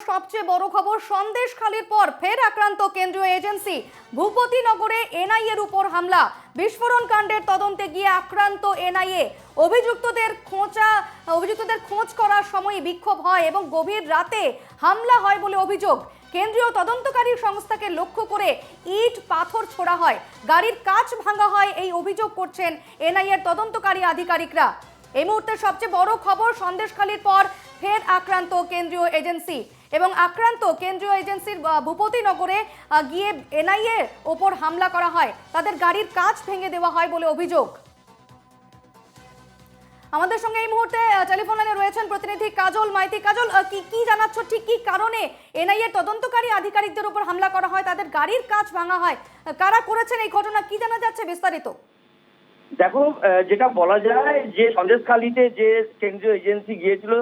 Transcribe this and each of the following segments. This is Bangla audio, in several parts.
সবচেয়ে বড় খবর, সন্দেশখালির পর ফের আক্রান্ত কেন্দ্রীয় এজেন্সি। ভূপতিনগরে এনআইএর উপর হামলা, বিস্ফোরণ কাণ্ডের তদন্তে গিয়ে আক্রান্ত এনআইএ। অভিযুক্তদের খোঁজ করার সময় বিক্ষোভ হয় এবং গভীর রাতে হামলা হয় বলে অভিযোগ। কেন্দ্রীয় তদন্তকারী সংস্থাকে লক্ষ্য করে ইট পাথর ছোড়া হয়, গাড়ির কাঁচ ভাঙা হয়, এই অভিযোগ করছেন এনআইএর তদন্তকারী আধিকারিকরা। এই মুহূর্তে সবচেয়ে বড় খবর, সন্দেশখালির পর ফের আক্রান্ত কেন্দ্রীয় এজেন্সি এবং আক্রান্ত কেন্দ্রীয় এজেন্সির ভূপতিনগরে গিয়ে এনআইএ ওপর হামলা করা হয়, তাদের গাড়ির কাঁচ ভেঙে দেওয়া হয় বলে অভিযোগ। আমাদের সঙ্গে এই মুহূর্তে টেলিফোন লাইনে রয়েছেন প্রতিনিধি কাজল মাইতি। কাজল, কি জানাচ্ছ, ঠিক কি কারণে এনআইএ তদন্তকারী আধিকারিকদের উপর হামলা করা হয়, তাদের গাড়ির কাঁচ ভাঙা হয়, কারা করেছেন এই ঘটনা, কি জানা যাচ্ছে বিস্তারিত? দেখো, যেটা বলা যায় যে সন্দেশখালিতে যে কেন্দ্রীয় এজেন্সি গিয়েছিল,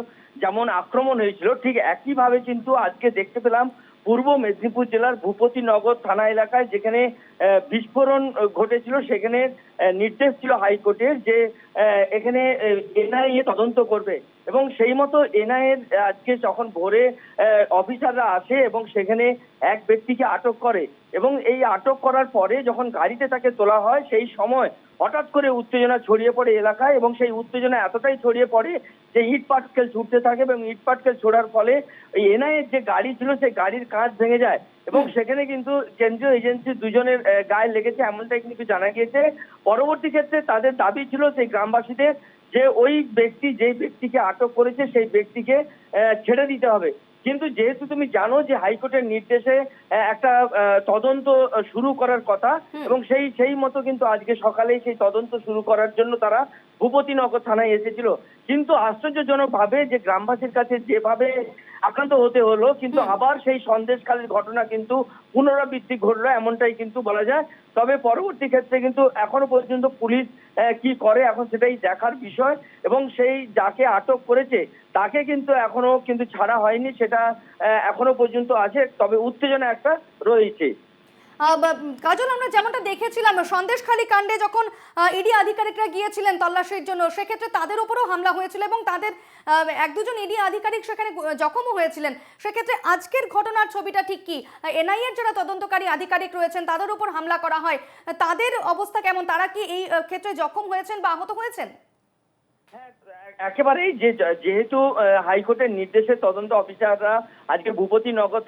যেমন আক্রমণ হয়েছিল, ঠিক একইভাবে কিন্তু আজকে দেখতে পেলাম পূর্ব মেদিনীপুর জেলার ভূপতিনগর থানা এলাকায়, যেখানে বিস্ফোরণ ঘটেছিল, সেখানে নির্দেশ ছিল হাইকোর্টের যে এখানে এনআইএ তদন্ত করবে। এবং সেই মতো এনআইএর আজকে যখন ভোরে অফিসাররা আসে এবং সেখানে এক ব্যক্তিকে আটক করে, এবং এই আটক করার পরে যখন গাড়িতে তাকে তোলা হয়, সেই সময় হঠাৎ করে উত্তেজনা ছড়িয়ে পড়ে এলাকায়, এবং সেই উত্তেজনা এতটাই ছড়িয়ে পড়ে যে ইট পাটকেল ছুটতে থাকে, এবং ইট পাটকেল ছোড়ার ফলে এই এনআইএর যে গাড়ি ছিল সেই গাড়ির কাঁচ ভেঙে যায়, এবং সেখানে কিন্তু কেন্দ্রীয় এজেন্সির দুজনের গায়ে লেগেছে, এমনটাই কিন্তু জানা গিয়েছে। পরবর্তী ক্ষেত্রে তাদের দাবি ছিল সেই গ্রামবাসীদের যে ওই ব্যক্তি যেই ব্যক্তিকে আটক করেছে সেই ব্যক্তিকে ছেড়ে দিতে হবে। কিন্তু যেহেতু তুমি জানো যে হাইকোর্টের নির্দেশে একটা তদন্ত শুরু করার কথা, এবং সেই মতো কিন্তু আজকে সকালেই সেই তদন্ত শুরু করার জন্য তারা ভূপতিনগর থানায় এসেছিল। কিন্তু আশ্চর্যজনক ভাবে যে গ্রামবাসীর কাছে যেভাবে আক্রান্ত হতে হলো, কিন্তু আবার সেই সন্দেশখালির ঘটনা কিন্তু পুনরাবৃত্তি ঘটলো, এমনটাই কিন্তু বলা যায়। তবে পরবর্তী ক্ষেত্রে কিন্তু এখনো পর্যন্ত পুলিশ কি করে এখন সেটাই দেখার বিষয়, এবং সেই যাকে আটক করেছে তাকে কিন্তু এখনো কিন্তু ছাড়া হয়নি, সেটা এখনো পর্যন্ত আছে, তবে উত্তেজনা একটা রয়েছে। কাজল, আমরা যেমনটা দেখেছিলাম সন্দেশখালী কাণ্ডে যখন ইডি আধিকারিকরা গিয়েছিলেন তল্লাশির জন্য, সেক্ষেত্রে তাদের উপরেও হামলা হয়েছিল এবং তাদের এক দুজন ইডি আধিকারিক সেখানে জখমও হয়েছিলেন। সেক্ষেত্রে আজকের ঘটনার ছবিটা ঠিক কি? এনআইএর যারা তদন্তকারী আধিকারিক রয়েছেন তাদের উপর হামলা করা হয়, তাদের অবস্থা কেমন? তারা কি এই ক্ষেত্রে জখম হয়েছেন বা আহত হয়েছেন? একেবারেই, যেহেতু হাইকোর্টের নির্দেশে তদন্ত অফিসাররা আজকে ভূপতিনগর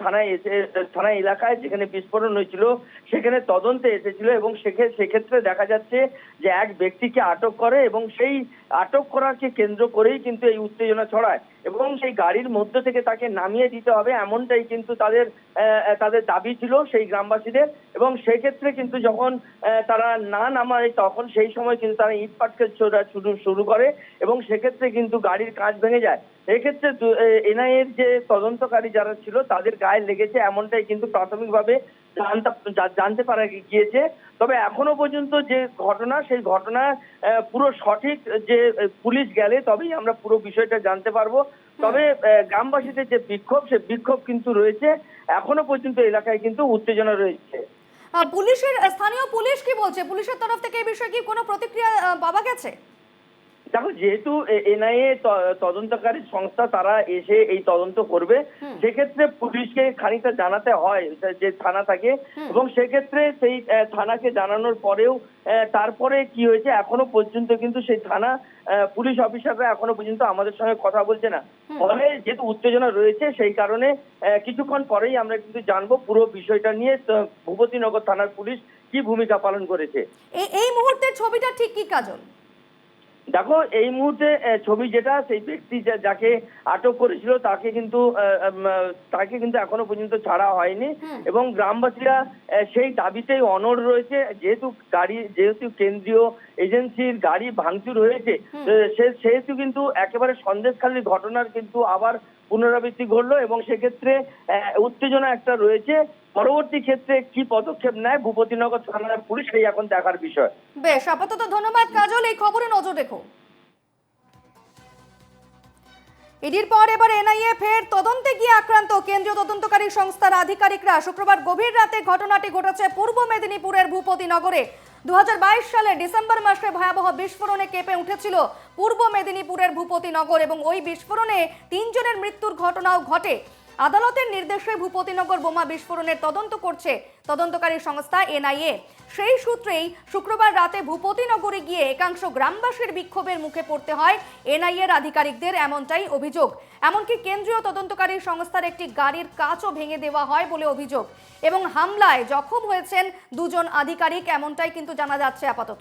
থানা এলাকায় যেখানে বিস্ফোরণ হয়েছিল সেখানে তদন্তে এসেছিল, এবং সেক্ষেত্রে দেখা যাচ্ছে যে এক ব্যক্তিকে আটক করে, এবং সেই আটক করাকে কেন্দ্র করেই কিন্তু এই উত্তেজনা ছড়ায়, এবং সেই গাড়ির মধ্যে থেকে তাকে নামিয়ে দিতে হবে, এমনটাই কিন্তু তাদের দাবি ছিল সেই গ্রামবাসীদের। এবং সেক্ষেত্রে কিন্তু যখন তারা না নামায়, তখন সেই সময় কিন্তু তারা ইট পাটকেল ছোড়া শুরু করে, এবং সেক্ষেত্রে কিন্তু গাড়ির কাঁচ ভেঙে যায়। এক্ষেত্রে এনআইএর যে তদন্তকারী যারা ছিল তাদের গায়ে লেগেছে, এমনটাই কিন্তু প্রাথমিকভাবে জানতে পারা গিয়েছে। তবে এখনো পর্যন্ত যে ঘটনা, সেই ঘটনা পুরো সঠিক যে পুলিশ গেলে তবেই আমরা পুরো বিষয়টা জানতে পারবো। তবে গ্রামবাসীদের যে বিক্ষোভ, সে বিক্ষোভ কিন্তু রয়েছে, এখনো পর্যন্ত এলাকায় কিন্তু উত্তেজনা রয়েছে। স্থানীয় পুলিশ কি বলছে? পুলিশের তরফ থেকে এই বিষয়ে কি কোনো প্রতিক্রিয়া পাওয়া গেছে? দেখো, যেহেতু এনআইএ তদন্তকারী সংস্থা, তারা এসে এই তদন্ত করবে, সেক্ষেত্রে পুলিশকে খানিকটা জানাতে হয় যে থানা থাকে, এবং সেক্ষেত্রে সেই থানাকে জানানোর পরেও তারপরে কি হয়েছে এখনো পর্যন্ত কিন্তু সেই থানা পুলিশ অফিসাররা এখনো পর্যন্ত আমাদের সঙ্গে কথা বলছে না। ফলে যেহেতু উত্তেজনা রয়েছে, সেই কারণে কিছুক্ষণ পরেই আমরা কিন্তু জানবো পুরো বিষয়টা নিয়ে ভূপতিনগর থানার পুলিশ কি ভূমিকা পালন করেছে। এই মুহূর্তের ছবিটা ঠিক কি কাজল? দেখো, এই মুহূর্তে ছবি যেটা, সেই ব্যক্তি যাকে আটক করেছিল তাকে কিন্তু এখনো পর্যন্ত ছাড়া হয়নি, এবং গ্রামবাসীরা সেই দাবিতেই অনড় রয়েছে। যেহেতু কেন্দ্রীয় এজেন্সির গাড়ি ভাঙচুর হয়েছে, সেহেতু কিন্তু একেবারে সন্দেশখালীর ঘটনার কিন্তু আবার পুনরাবৃত্তি ঘটলো, এবং সেক্ষেত্রে উত্তেজনা একটা রয়েছে। পরবর্তী ক্ষেত্রে কি পদক্ষেপ নেয় ভূপতিনগর থানার পুলিশ, সেই এখন দেখার বিষয়। বেশ, আপাতত ধন্যবাদ কাজল, এই খবরে নজর রেখো। ইডির পর এবার এনআইএ ফের তদন্তে গিয়ে আক্রান্ত কেন্দ্রীয় তদন্তকারী সংস্থার আধিকারিকরা। শুক্রবার গভীর রাতে ঘটনাটি ঘটেছে পূর্ব মেদিনীপুরের ভূপতিনগরে। 2022 সালে ডিসেম্বর মাসে ভয়াবহ বিস্ফোরণে কেঁপে উঠেছিল পূর্ব মেদিনীপুরের ভূপতিনগর, এবং ওই বিস্ফোরণে 3 জনের মৃত্যুর ঘটনাও ঘটে। আদালতের নির্দেশে ভূপতিনগর বোমা বিস্ফোরণের তদন্ত করছে তদন্তকারী সংস্থা এনআইএ। সেই সূত্রেই শুক্রবার রাতে ভূপতিনগরে গিয়ে একাংশ গ্রামবাসীর বিক্ষোভের মুখে পড়তে হয় এনআইএর আধিকারিকদের, এমনটাই অভিযোগ। এমনকি কেন্দ্রীয় তদন্তকারী সংস্থার একটি গাড়ির কাচও ভেঙে দেওয়া হয় বলে অভিযোগ এবং হামলায় জখম হয়েছেন দুজন আধিকারিক, এমনটাই কিন্তু জানা যাচ্ছে আপাতত।